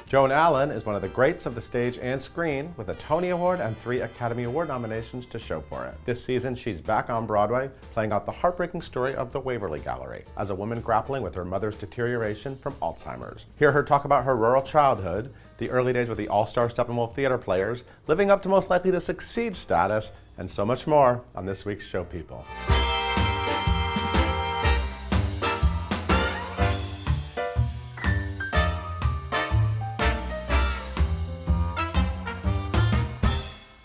Joan Allen is one of the greats of the stage and screen with a Tony Award and 3 Academy Award nominations to show for it. This season, she's back on Broadway, playing out the heartbreaking story of the Waverly Gallery as a woman grappling with her mother's deterioration from Alzheimer's. Hear her talk about her rural childhood, the early days with the all-star Steppenwolf theater players, living up to most likely to succeed status, and so much more on this week's Show People.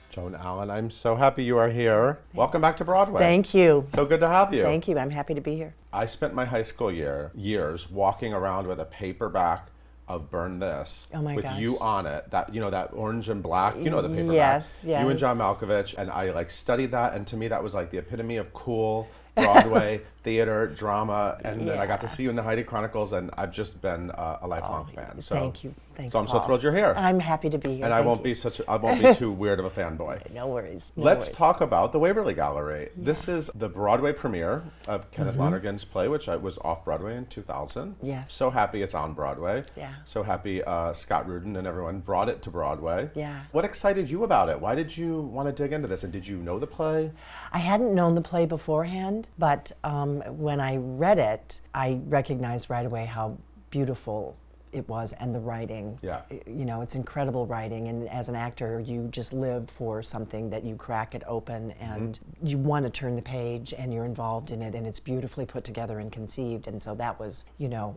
Joan Allen, I'm so happy you are here. Welcome back to Broadway. Thank you. So good to have you. Thank you. I'm happy to be here. I spent my high school years walking around with a paperback of Burn This with gosh. you on it. That that orange and black, the paperback. Yes. You and John Malkovich, and I studied that, and to me that was like the epitome of cool Broadway theater drama, and then I got to see you in the Heidi Chronicles, and I've just been a lifelong fan. So thank you. Thanks, so I'm Paul. so thrilled you're here. I'm happy to be here. And I won't be too weird of a fanboy. No worries. Let's talk about the Waverly Gallery. Yeah. This is the Broadway premiere of Kenneth Lonergan's play, which was off Broadway in 2000. Yes. So happy it's on Broadway. Yeah. So happy Scott Rudin and everyone brought it to Broadway. Yeah. What excited you about it? Why did you want to dig into this? And did you know the play? I hadn't known the play beforehand, but when I read it, I recognized right away how beautiful it was, and the writing. Yeah. It's incredible writing, and as an actor, you just live for something that you crack it open, and you want to turn the page, and you're involved in it, and it's beautifully put together and conceived, and so that was,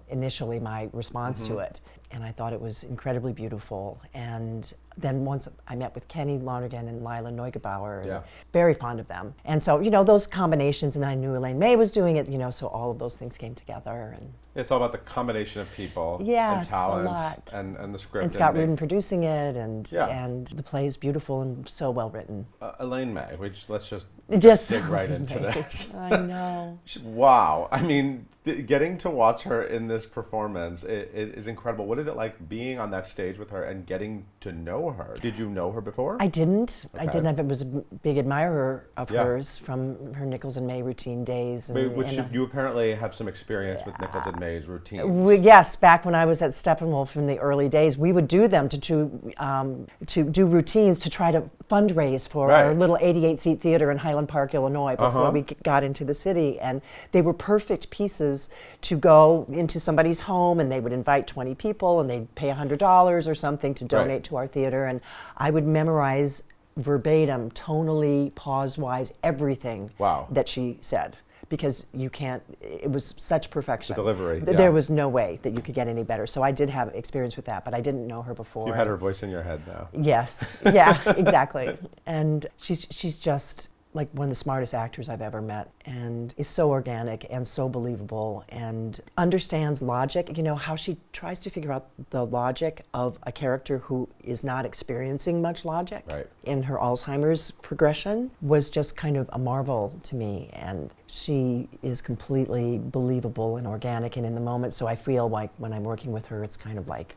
initially my response to it. And I thought it was incredibly beautiful. And then once I met with Kenny Lonergan and Lila Neugebauer, and very fond of them. And so, those combinations, and I knew Elaine May was doing it, so all of those things came together. And it's all about the combination of people and talents and the script. And Scott Rudin producing it, and the play is beautiful and so well written. Elaine May, let's just dig right into this. I know. Wow. I mean, getting to watch her in this performance, it is incredible. What is it like being on that stage with her and getting to know her? Did you know her before? I didn't. Okay. I didn't. I was a big admirer of hers from her Nichols and May routine days. You apparently have some experience with Nichols and May's routines. Yes, back when I was at Steppenwolf in the early days, we would do them to do routines to try to fundraise for our little 88-seat theater in Highland Park, Illinois, before we got into the city. And they were perfect pieces to go into somebody's home, and they would invite 20 people, and they'd pay $100 or something to donate to our theater. And I would memorize verbatim, tonally, pause-wise, everything that she said. Because it was such perfection. The delivery. There was no way that you could get any better. So I did have experience with that, but I didn't know her before. You had her voice in your head now. Yes, yeah, exactly. And she's just like one of the smartest actors I've ever met, and is so organic and so believable, and understands logic. How she tries to figure out the logic of a character who is not experiencing much logic in her Alzheimer's progression was just kind of a marvel to me. And she is completely believable and organic and in the moment. So I feel like when I'm working with her, it's kind of like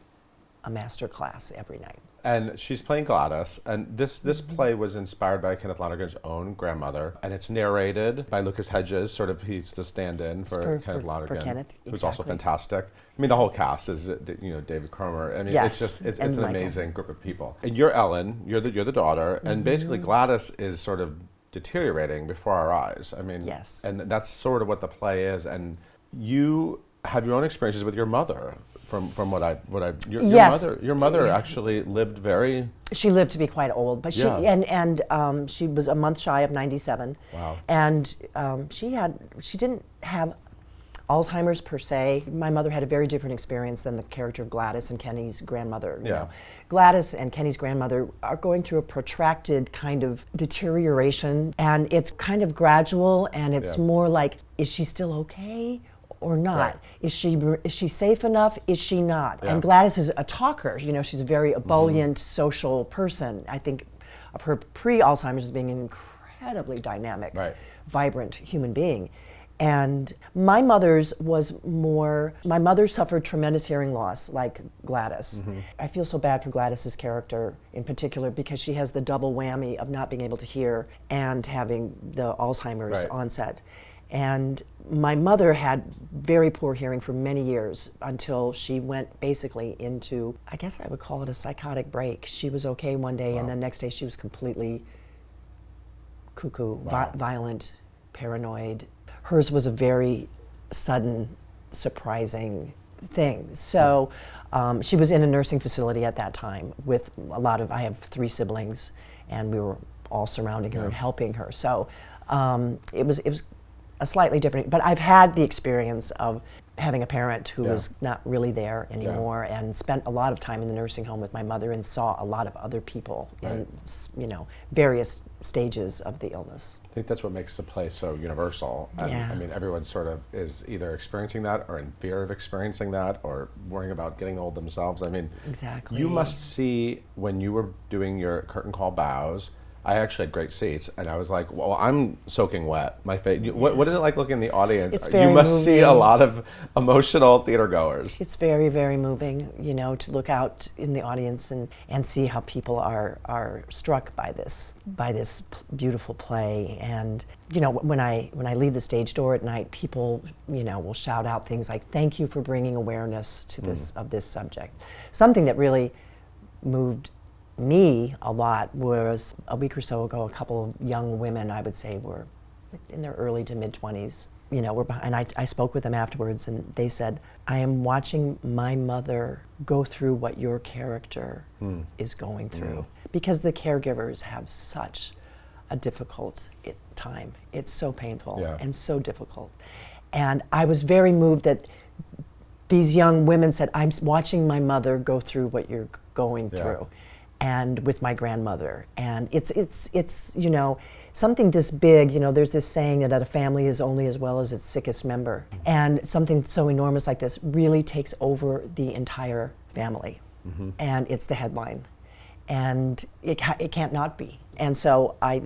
a master class every night. And she's playing Gladys, and this play was inspired by Kenneth Lonergan's own grandmother, and it's narrated by Lucas Hedges. He's the stand-in for Kenneth Lonergan, for Kenneth, who's also fantastic. I mean, the whole cast is David Cromer. I mean, it's an amazing group of people. And you're Ellen, you're the daughter, and basically Gladys is sort of deteriorating before our eyes. I mean, and that's sort of what the play is. And you have your own experiences with your mother. From your mother actually lived very. She lived to be quite old, but she she was a month shy of 97. Wow. And she didn't have Alzheimer's per se. My mother had a very different experience than the character of Gladys and Kenny's grandmother. You know. Gladys and Kenny's grandmother are going through a protracted kind of deterioration, and it's kind of gradual, and it's more like, is she still okay? Or not? Is she safe enough? Is she not? And Gladys is a talker. She's a very ebullient social person. I think of her pre-Alzheimer's as being an incredibly dynamic, vibrant human being. And my mother suffered tremendous hearing loss, like Gladys. I feel so bad for Gladys's character in particular, because she has the double whammy of not being able to hear and having the Alzheimer's onset. And my mother had very poor hearing for many years until she went basically into, I guess I would call it a psychotic break. She was okay one day, and the next day she was completely cuckoo, violent, paranoid. Hers was a very sudden, surprising thing. So she was in a nursing facility at that time with a lot of, I have 3 siblings, and we were all surrounding her and helping her. So it was a slightly different, but I've had the experience of having a parent who was not really there anymore, and spent a lot of time in the nursing home with my mother and saw a lot of other people in, various stages of the illness. I think that's what makes the play so universal. And I mean, everyone sort of is either experiencing that or in fear of experiencing that or worrying about getting old themselves. I mean, exactly. You must see when you were doing your curtain call bows, I actually had great seats, and I was like, well, I'm soaking wet. My face. What is it like looking in the audience? It's very You must moving. see a lot of emotional theater goers. It's very, very moving, to look out in the audience and see how people are struck by this beautiful play. And when I leave the stage door at night, people will shout out things like, "Thank you for bringing awareness to this subject." Something that really moved me a lot was a week or so ago, a couple of young women, I would say, were in their early to mid-20s, were behind, and I spoke with them afterwards, and they said, "I am watching my mother go through what your character is going through," because the caregivers have such a difficult time. It's so painful and so difficult. And I was very moved that these young women said, "I'm watching my mother go through what you're going through." And with my grandmother, and it's something this big. There's this saying that a family is only as well as its sickest member, and something so enormous like this really takes over the entire family, and it's the headline, and it can't not be. And so I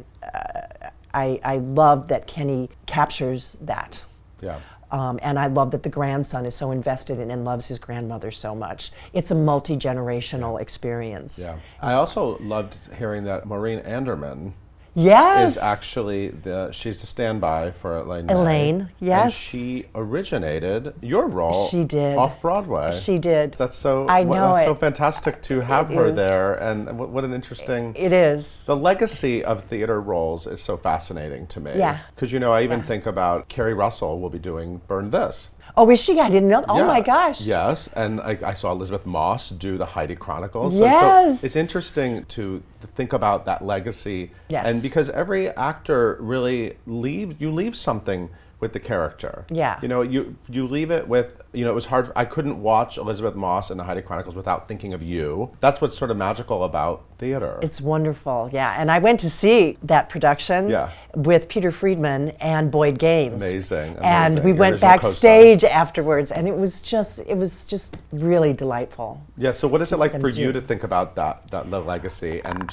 love that Kenny captures that. Yeah. And I love that the grandson is so invested in and loves his grandmother so much. It's a multi-generational experience. Yeah. I also loved hearing that Maureen Anderman Yes. is actually she's the standby for Elaine May. Elaine, yes. And she originated your role. She did. Off Broadway. She did. That's so. I know That's so it. fantastic to have It her is. there, and what an interesting. It is. The legacy of theater roles is so fascinating to me. Yeah. Because I even think about Carrie Russell will be doing Burn This. Oh, is she? I didn't know. Oh Yeah. my gosh. Yes, and I saw Elizabeth Moss do the Heidi Chronicles. Yes. So it's interesting to think about that legacy. Yes. And because every actor really leaves something with the character. Yeah. You leave it with, it was hard. I couldn't watch Elizabeth Moss and the Heidi Chronicles without thinking of you. That's what's sort of magical about theater. It's wonderful, yeah. And I went to see that production with Peter Friedman and Boyd Gaines. Amazing. And we Your went original backstage afterwards, and it was just really delightful. Yeah. So what is it like for you to think about that legacy and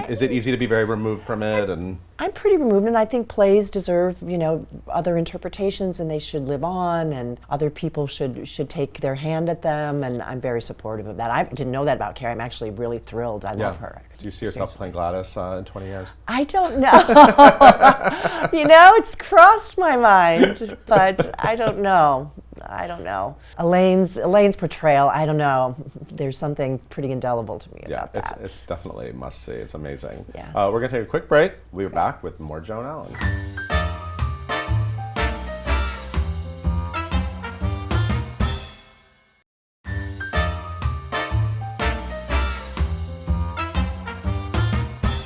is it easy to be very removed from it? And I'm pretty removed, and I think plays deserve, other interpretations, and they should live on, and other people should take their hand at them, and I'm very supportive of that. I didn't know that about Carrie. I'm actually really thrilled. I love her. Do you see yourself playing Gladys in 20 years? I don't know. It's crossed my mind, but I don't know. Elaine's portrayal, I don't know. There's something pretty indelible to me about that. It's definitely a must see. It's amazing. Yes. We're going to take a quick break. We're back with more Joan Allen.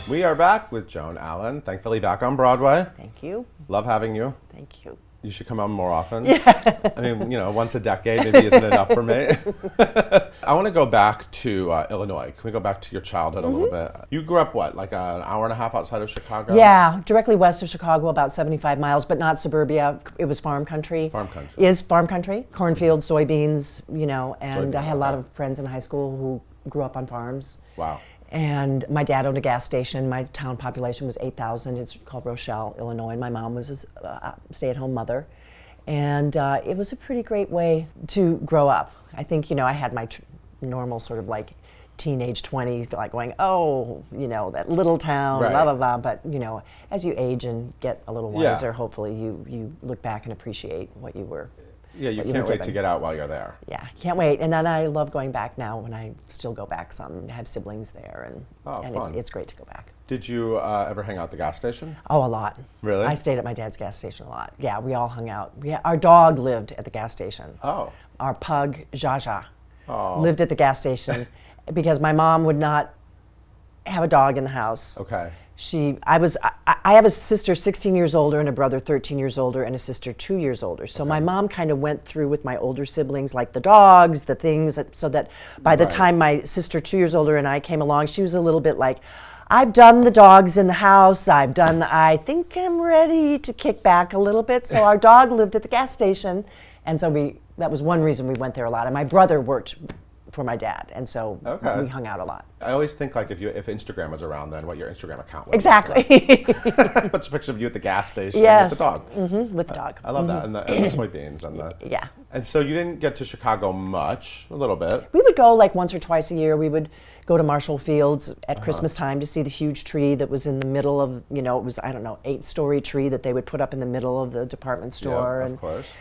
We are back with Joan Allen, thankfully back on Broadway. Thank you. Love having you. Thank you. You should come on more often. Yeah. I mean, once a decade maybe isn't enough for me. I want to go back to Illinois. Can we go back to your childhood a little bit? You grew up, like an hour and a half outside of Chicago? Yeah, directly west of Chicago, about 75 miles, but not suburbia. It was farm country. Farm country. Is farm country. Cornfields, soybeans, and I had a lot okay. of friends in high school who grew up on farms. Wow. And my dad owned a gas station. My town population was 8,000. It's called Rochelle, Illinois. And my mom was a stay-at-home mother. And it was a pretty great way to grow up. I think, I had my normal sort of like teenage 20s, like going, oh, you know, that little town, Right. blah, blah, blah. But, you know, as you age and get a little wiser, hopefully you look back and appreciate what you were. Yeah, you can't wait to get out while you're there. Yeah, can't wait. And then I love going back now when I still go back some. I have siblings there, and fun. it's great to go back. Did you ever hang out at the gas station? Oh, a lot. Really? I stayed at my dad's gas station a lot. Yeah, we all hung out. Our dog lived at the gas station. Oh. Our pug, Jaja, lived at the gas station because my mom would not have a dog in the house. Okay. I have a sister 16 years older and a brother 13 years older and a sister 2 years older. So my mom kind of went through with my older siblings, like the dogs, the things, so that by the time my sister 2 years older and I came along, she was a little bit like, I've done the dogs in the house. I think I'm ready to kick back a little bit. So our dog lived at the gas station. And so that was one reason we went there a lot. And my brother worked for my dad, and so we hung out a lot. I always think like if Instagram was around, then what your Instagram account was. Exactly. Puts a picture of you at the gas station Yes. with the dog. With the dog. I love that, and the soybeans and the. Yeah. And so you didn't get to Chicago much, a little bit. We would go like once or twice a year. We would go to Marshall Fields at Christmas time to see the huge tree that was in the middle of, you know, it was, I don't know, 8-story tree that they would put up in the middle of the department store. Yeah, and of course.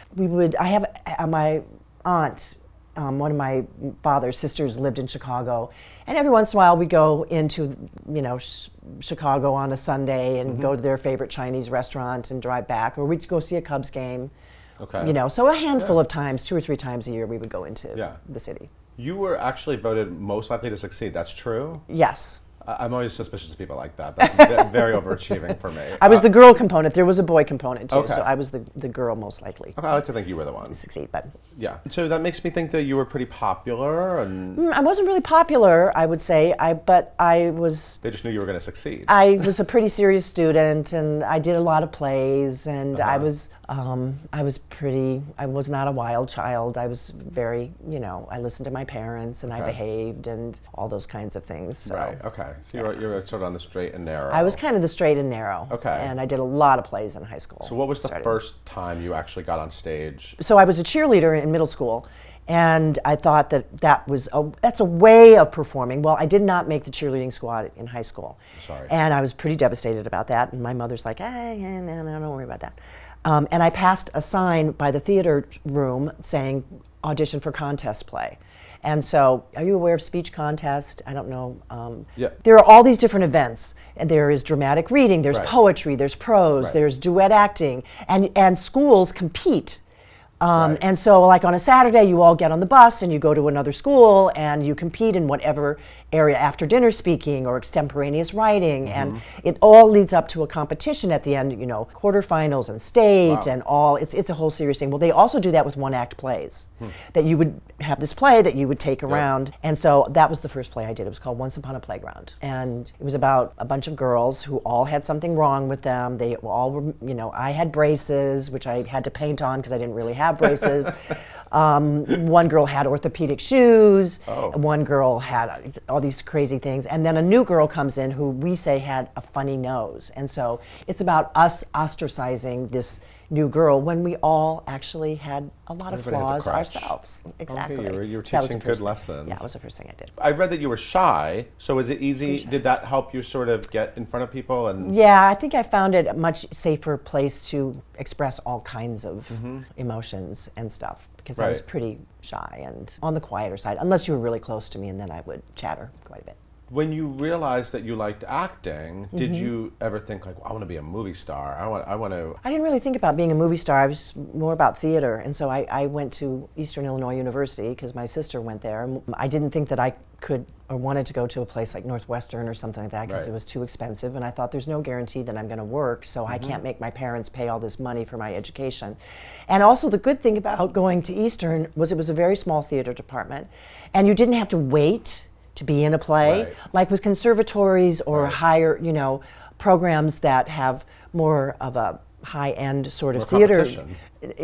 I have my aunt. One of my father's sisters lived in Chicago, and every once in a while we'd go into, you know, Chicago on a Sunday and go to their favorite Chinese restaurant and drive back, or we'd go see a Cubs game. Okay. You know, so a handful of times, 2 or 3 times a year, we would go into the city. You were actually voted most likely to succeed. That's true? Yes. I'm always suspicious of people like that. That's very overachieving for me. I was the girl component. There was a boy component too, Okay. so I was the girl most likely I like to think you were the one. to succeed. But Yeah. So that makes me think that you were pretty popular, and I wasn't really popular, I would say. But I was. they just knew you were going to succeed. I was a pretty serious student, and I did a lot of plays, and I was not a wild child. I was very, you know, I listened to my parents, and I behaved, and all those kinds of things. So. Right. Okay. So you were sort of on the straight and narrow. I was kind of the straight and narrow. Okay. And I did a lot of plays in high school. So what was the first time you actually got on stage? So I was a cheerleader in middle school, and I thought that's a way of performing. Well, I did not make the cheerleading squad in high school. Sorry. And I was pretty devastated about that, and my mother's like, no, don't worry about that. And I passed a sign by the theater room saying, audition for contest play. And so, are you aware of speech contest? I don't know. Yeah. There are all these different events. And there is dramatic reading, there's Right. poetry, there's prose, Right. there's duet acting, and schools compete. Right. And so, like on a Saturday, you all get on the bus and you go to another school and you compete in whatever area, after dinner speaking or extemporaneous writing, and it all leads up to a competition at the end, you know, quarterfinals and state and all. It's a whole serious thing. Well, they also do that with one-act plays, that you would have this play that you would take around. And so that was the first play I did. It was called Once Upon a Playground. And it was about a bunch of girls who all had something wrong with them. They all were, you know, I had braces, which I had to paint on because I didn't really have braces. One girl had orthopedic shoes. One girl had all these crazy things. And then a new girl comes in who we say had a funny nose. And so it's about us ostracizing this new girl when we all actually had a lot of Everybody has a flaws crutch. ourselves. Exactly. Okay, you were So that was teaching the good first thing. lessons. Yeah, that was the first thing I did. I read that you were shy, so was it easy? Did that help you sort of get in front of people? And Yeah, I think I found it a much safer place to express all kinds of emotions and stuff because I was Right. pretty shy and on the quieter side, unless you were really close to me, and then I would chatter quite a bit. When you realized that you liked acting, did you ever think like, well, I want to be a movie star? I want to. I didn't really think about being a movie star. I was more about theater, and so I went to Eastern Illinois University because my sister went there. I didn't think that I could or wanted to go to a place like Northwestern or something like that because Right. it was too expensive, and I thought there's no guarantee that I'm going to work, so I can't make my parents pay all this money for my education. And also the good thing about going to Eastern was it was a very small theater department, and you didn't have to wait to be in a play, Right. like with conservatories or Right. higher, you know, programs that have more of a high-end sort of More theater. competition.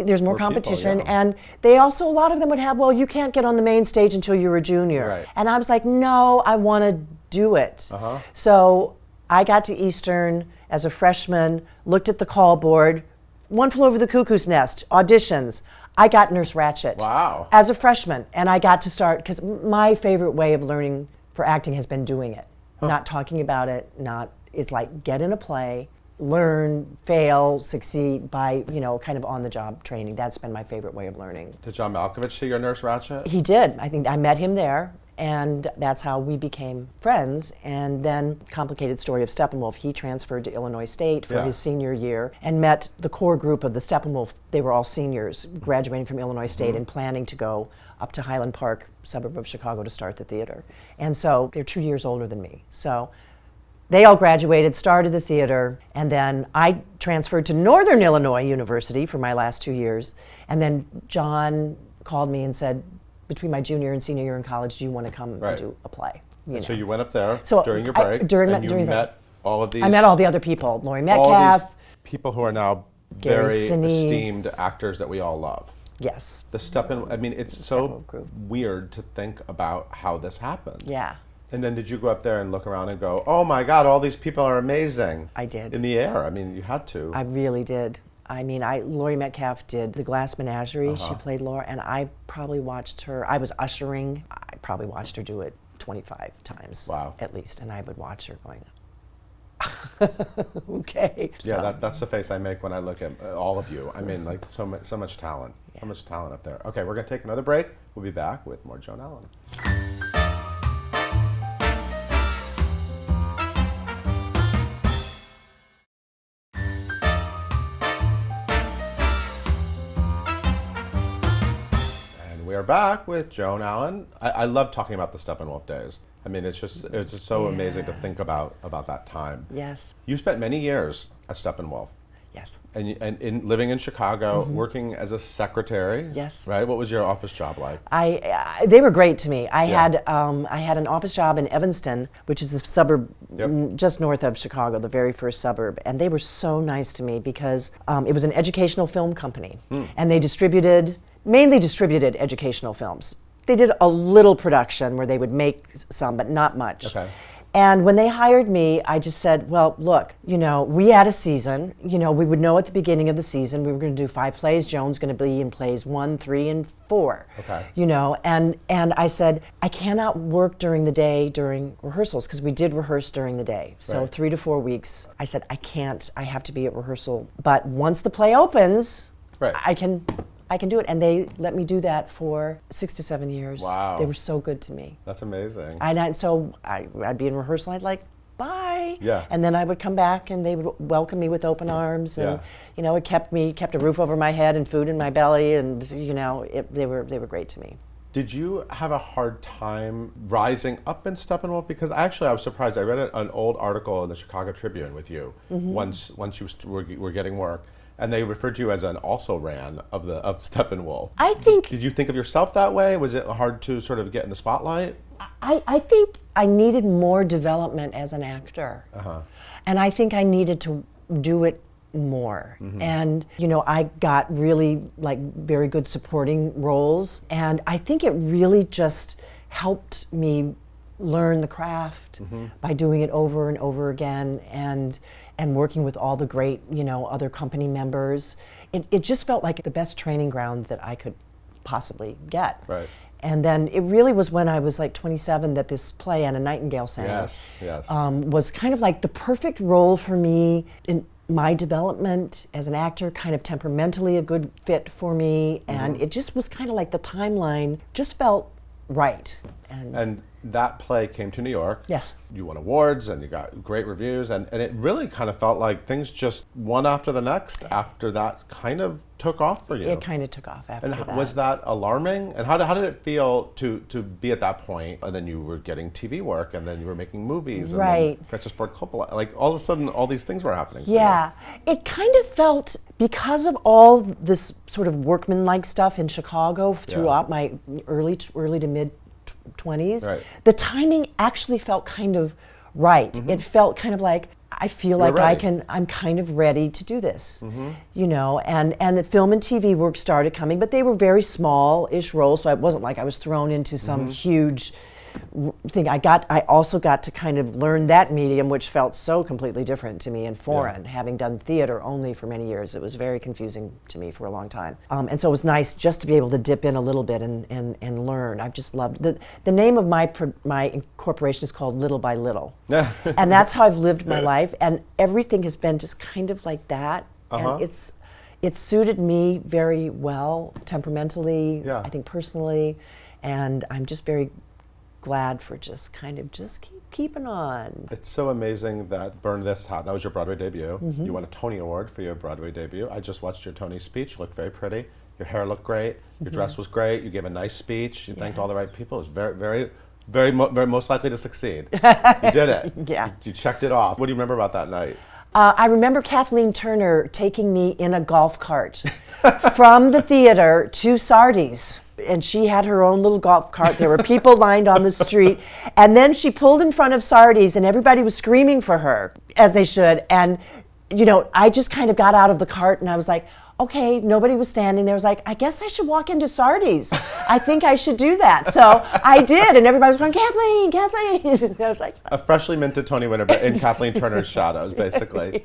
There's more More people, competition, yeah. and they also, a lot of them would have, well, you can't get on the main stage until you're a junior. Right. And I was like, no, I want to do it. So I got to Eastern as a freshman, looked at the call board, One Flew Over the Cuckoo's Nest, auditions. I got Nurse Ratched Wow. as a freshman, and I got to start, because my favorite way of learning for acting has been doing it, not talking about it, it's like get in a play, learn, fail, succeed by, kind of on-the-job training. That's been my favorite way of learning. Did John Malkovich see your Nurse Ratched? He did. I think I met him there, and that's how we became friends. And then, complicated story of Steppenwolf, he transferred to Illinois State for his senior year and met the core group of the Steppenwolf. They were all seniors graduating from Illinois State and planning to go up to Highland Park, suburb of Chicago, to start the theater. And so they're 2 years older than me. So they all graduated, started the theater, and then I transferred to Northern Illinois University for my last 2 years. And then John called me and said, between my junior and senior year in college, do you want to come and do a play? So you went up there during your break, met all of these... I met all the other people, Laurie Metcalf. All these people who are now very esteemed actors that we all love. Yes. It's so weird to think about how this happened. Yeah. And then did you go up there and look around and go, oh my God, all these people are amazing? I did. In the air. You had to. I really did. Laurie Metcalf did The Glass Menagerie. She played Laura, and I probably watched her. I was ushering. I probably watched her do it 25 times. Wow. At least, and I would watch her going, okay. Yeah, that's the face I make when I look at all of you. So much talent. Yeah. So much talent up there. Okay, we're going to take another break. We'll be back with more Joan Allen. We are back with Joan Allen. I love talking about the Steppenwolf days. It's just so amazing to think about that time. Yes. You spent many years at Steppenwolf. Yes. And living in Chicago, working as a secretary. Yes. Right. What was your office job like? They were great to me. I had an office job in Evanston, which is the suburb just north of Chicago, the very first suburb, and they were so nice to me because it was an educational film company, and they mainly distributed educational films. They did a little production where they would make some, but not much. Okay. And when they hired me, I just said, well, look, we had a season. We would know at the beginning of the season we were going to do 5 plays. Joan's going to be in plays 1, 3, and 4. Okay. And I said, I cannot work during the day during rehearsals, because we did rehearse during the day. So 3 to 4 weeks. I said, I can't. I have to be at rehearsal. But once the play opens, I can do it. And they let me do that for 6 to 7 years. Wow. They were so good to me. That's amazing. And I'd be in rehearsal, I'd bye. Yeah. And then I would come back and they would welcome me with open arms. And, it kept a roof over my head and food in my belly. And, they were great to me. Did you have a hard time rising up in Steppenwolf? Because actually I was surprised. I read an old article in the Chicago Tribune with you once you were getting work. And they referred to you as an also-ran of Steppenwolf. I think... Did you think of yourself that way? Was it hard to sort of get in the spotlight? I think I needed more development as an actor. And I think I needed to do it more. And, I got really, very good supporting roles. And I think it really just helped me learn the craft by doing it over and over again. And working with all the great, other company members. It just felt like the best training ground that I could possibly get. Right. And then it really was when I was 27 that this play, Anna Nightingale sang, was kind of like the perfect role for me in my development as an actor, kind of temperamentally a good fit for me. And it just was kind of like the timeline just felt right. And that play came to New York. Yes. You won awards and you got great reviews, and it really kind of felt like things just one after the next after that kind of took off for you. It kind of took off after that. And was that alarming? And how did it feel to be at that point, and then you were getting TV work, and then you were making movies, and then Francis Ford Coppola, all of a sudden all these things were happening. Yeah, it kind of felt, because of all this sort of workman-like stuff in Chicago throughout my early to mid 20s, the timing actually felt kind of right. It felt kind of like, I feel like I'm kind of ready to do this, and the film and TV work started coming, but they were very small-ish roles, so it wasn't like I was thrown into some huge thing. I also got to kind of learn that medium, which felt so completely different to me and foreign. Having done theater only for many years, it was very confusing to me for a long time. And so it was nice just to be able to dip in a little bit and learn. I've just loved the name of my incorporation is called Little by Little, and that's how I've lived my life. And everything has been just kind of like that, and it's suited me very well temperamentally. I think personally, and I'm just very glad for just keeping on. It's so amazing that Burn This Hot, that was your Broadway debut. You won a Tony Award for your Broadway debut. I just watched your Tony speech. You looked very pretty. Your hair looked great. Your dress was great. You gave a nice speech. You thanked all the right people. It was very most likely to succeed. You did it. You checked it off. What do you remember about that night? I remember Kathleen Turner taking me in a golf cart from the theater to Sardi's. And she had her own little golf cart. There were people lined on the street. And then she pulled in front of Sardi's, and everybody was screaming for her, as they should. And, I just kind of got out of the cart, and I was like, okay, nobody was standing there. I was like, I guess I should walk into Sardi's. I think I should do that. So I did, and everybody was going, Kathleen, Kathleen. I was like, a freshly minted Tony winner, but in Kathleen Turner's shadows, basically,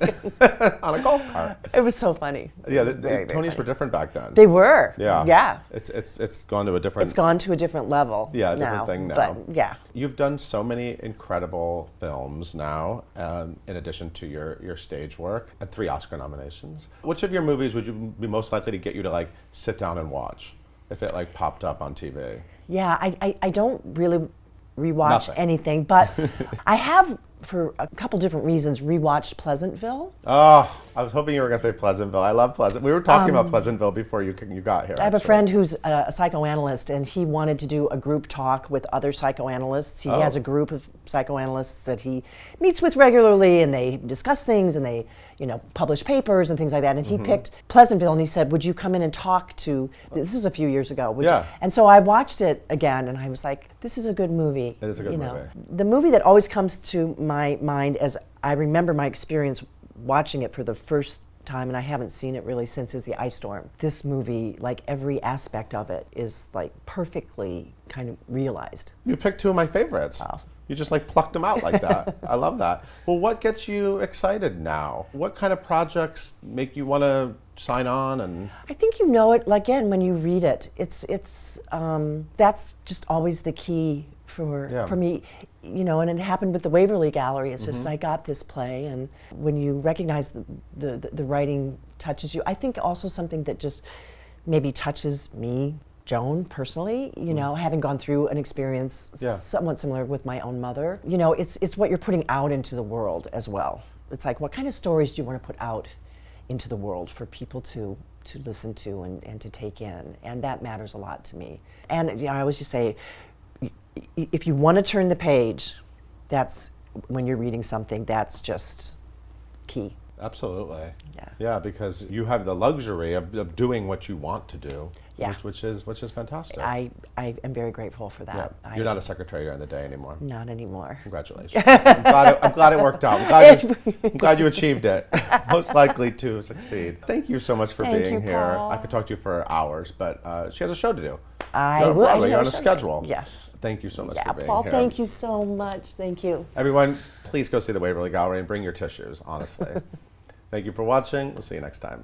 on a golf cart. It was so funny. Yeah, the Tonys were different back then. They were. Yeah. It's gone to a different. It's gone to a different level. Yeah, a different thing now. But yeah. You've done so many incredible films now, in addition to your stage work, and 3 Oscar nominations. Which of your movies would you be most likely to get you to sit down and watch if it popped up on TV? Yeah, I don't really rewatch anything, but I have, for a couple different reasons, rewatched Pleasantville. Oh, I was hoping you were going to say Pleasantville. I love Pleasantville. We were talking about Pleasantville before you got here. I have a friend who's a psychoanalyst, and he wanted to do a group talk with other psychoanalysts. He has a group of psychoanalysts that he meets with regularly, and they discuss things, and they publish papers and things like that. And he picked Pleasantville, and he said, would you come in and talk to, this is a few years ago. And so I watched it again, and I was like, this is a good movie. It is a good movie. The movie that always comes to my mind as I remember my experience watching it for the first time, and I haven't seen it really since, is The Ice Storm. This movie, every aspect of it is perfectly kind of realized. You picked 2 of my favorites. Oh. You just plucked them out like that. I love that. Well, what gets you excited now? What kind of projects make you want to sign on? And I think it again when you read it. It's that's just always the key for me, and it happened with the Waverly Gallery. It's just I got this play, and when you recognize the writing touches you, I think also something that just maybe touches me, Joan, personally, having gone through an experience somewhat similar with my own mother. It's what you're putting out into the world as well. It's what kind of stories do you want to put out into the world for people to listen to and to take in, and that matters a lot to me. And I always just say, if you want to turn the page, that's when you're reading something, that's just key. Absolutely. Yeah, because you have the luxury of doing what you want to do, which is fantastic. I am very grateful for that. Yeah. You're not a secretary during the day anymore. Not anymore. Congratulations. I'm glad it worked out. I'm glad you achieved it. Most likely to succeed. Thank you so much for being here. Paul. I could talk to you for hours, but she has a show to do. You're on a schedule. Yes. Thank you so much for being Paul, here. thank you so much. Thank you. Everyone, please go see the Waverly Gallery and bring your tissues, honestly. Thank you for watching. We'll see you next time.